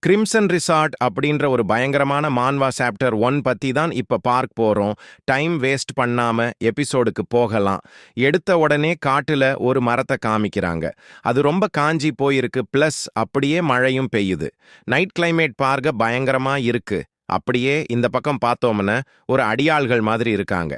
Crimson resort அப்படின்ற ஒரு பயங்கரமான மான்வா சாப்டர் 1 பத்தி தான் இப்ப பார்க்க போறோம். டைம் வேஸ்ட் பண்ணாம எபிசோடுக்கு போகலாம். எடுத்த உடனே காட்டுல ஒரு மரத்தை காமிக்கிறாங்க. அது ரொம்ப காஞ்சி போயிருக்கு, பிளஸ் அப்படியே மழையும் பெய்யுது. நைட் கிளைமேட் பார்க்க பயங்கரமா இருக்கு. அப்படியே இந்த பக்கம் பார்த்தோம்னா ஒரு அடியாள்கள் மாதிரி இருக்காங்க.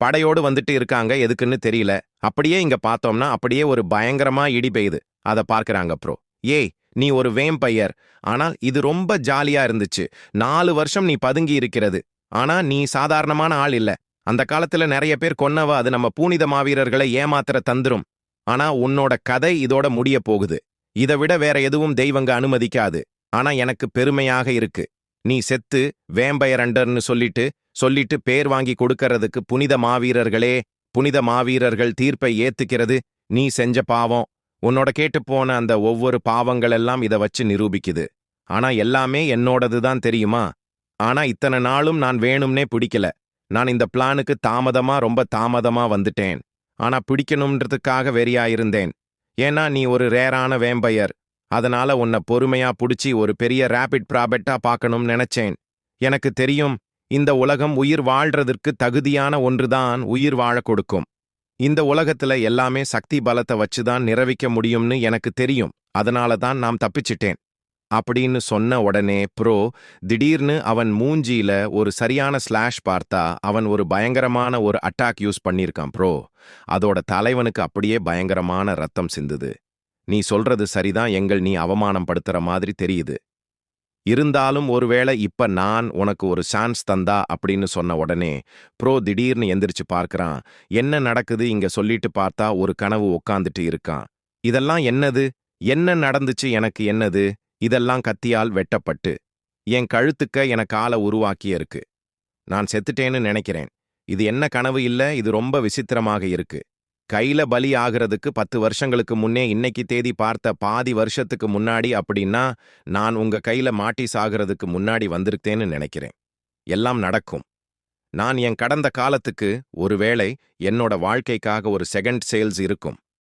படையோடு வந்துட்டு இருக்காங்க, எதுக்குன்னு தெரியல. அப்படியே இங்க பார்த்தோம்னா அப்படியே ஒரு பயங்கரமா இடி பெய்யுது. அதை பார்க்கறாங்க ப்ரோ. ஏய், நீ ஒரு வேம்பையர். ஆனால் இது ரொம்ப ஜாலியா இருந்துச்சு. 4 வருஷம் நீ பதுங்கி இருக்கிறது. ஆனா நீ சாதாரணமான ஆள் இல்ல. அந்த காலத்துல நிறைய பேர் கொன்னவ, அது நம்ம பூனித மாவீரர்களை ஏமாத்திர தந்துரும். ஆனா உன்னோட கதை இதோட முடிய போகுது. இதை விட வேற எதுவும் தெய்வங்க அனுமதிக்காது. ஆனா எனக்கு பெருமையாக இருக்கு. நீ செத்து வேம்பயர் அண்டர்னு சொல்லிட்டு பேர் வாங்கி கொடுக்கறதுக்கு புனித மாவீரர்கள் தீர்ப்பை ஏத்துக்கிறது நீ செஞ்ச பாவம். உன்னோட கேட்டு போன அந்த ஒவ்வொரு பாவங்கள் எல்லாம் இதை வச்சு நிரூபிக்குது. ஆனா எல்லாமே என்னோடது தான், தெரியுமா? ஆனா இத்தனை நாளும் நான் வேணும்னே பிடிக்கல. நான் இந்த பிளானுக்கு ரொம்ப தாமதமா வந்துட்டேன். ஆனா பிடிக்கணும்ன்றதுக்காக வெறியா இருந்தேன். ஏன்னா நீ ஒரு ரேரான வேம்பயர். அதனால உன்னை பொறுமையா புடிச்சி ஒரு பெரிய ரேபிட் ப்ராபெட்டா பார்க்கணும்னு நினைச்சேன். எனக்கு தெரியும், இந்த உலகம் உயிர் வாழ்றதற்கு தகுதியான ஒன்றுதான் உயிர் வாழ கொடுக்கும். இந்த உலகத்துல எல்லாமே சக்தி பலத்தை வச்சுதான் நிரவிக்க முடியும்னு எனக்கு தெரியும். அதனால தான் நான் தப்பிச்சிட்டேன் அப்படின்னு சொன்ன உடனே திடீர்னு அவன் மூஞ்சியில ஒரு சரியான ஸ்லாஷ் பார்த்தா. அவன் ஒரு பயங்கரமான ஒரு அட்டாக் யூஸ் பண்ணியிருக்கான் அதோட தலைவனுக்கு அப்படியே பயங்கரமான ரத்தம் சிந்துது. நீ சொல்றது சரிதான், நீ அவமானம் படுத்துற மாதிரி தெரியுது. இருந்தாலும் ஒருவேளை இப்ப நான் உனக்கு ஒரு சான்ஸ் தந்தா அப்படின்னு சொன்ன உடனே திடீர்னு எந்திரிச்சு பார்க்கறான். என்ன நடக்குது இங்க சொல்லிட்டு பார்த்தா ஒரு கனவு உட்காந்துட்டு இருக்கான். இதெல்லாம் என்னது? என்ன நடந்துச்சு? எனக்கு என்னது? இதெல்லாம் கத்தியால் வெட்டப்பட்டு என் கழுத்துக்க எனக்கு ஆளை உருவாக்கிய இருக்கு. நான் செத்துட்டேன்னு நினைக்கிறேன். இது என்ன கனவு இல்ல, இது ரொம்ப விசித்திரமாக இருக்கு. கையில பலி ஆகிறதுக்கு 10 வருஷங்களுக்கு முன்னே இன்னைக்கு தேதி பார்த்த பாதி வருஷத்துக்கு முன்னாடி அப்படின்னா நான் உங்க கையில மாட்டி சாகிறதுக்கு முன்னாடி வந்திருக்கேன்னு நினைக்கிறேன். எல்லாம் நடக்கும். நான் என் கடந்த காலத்துக்கு ஒருவேளை என்னோட வாழ்க்கைக்காக ஒரு செகண்ட் சேல்ஸ் இருக்கும்.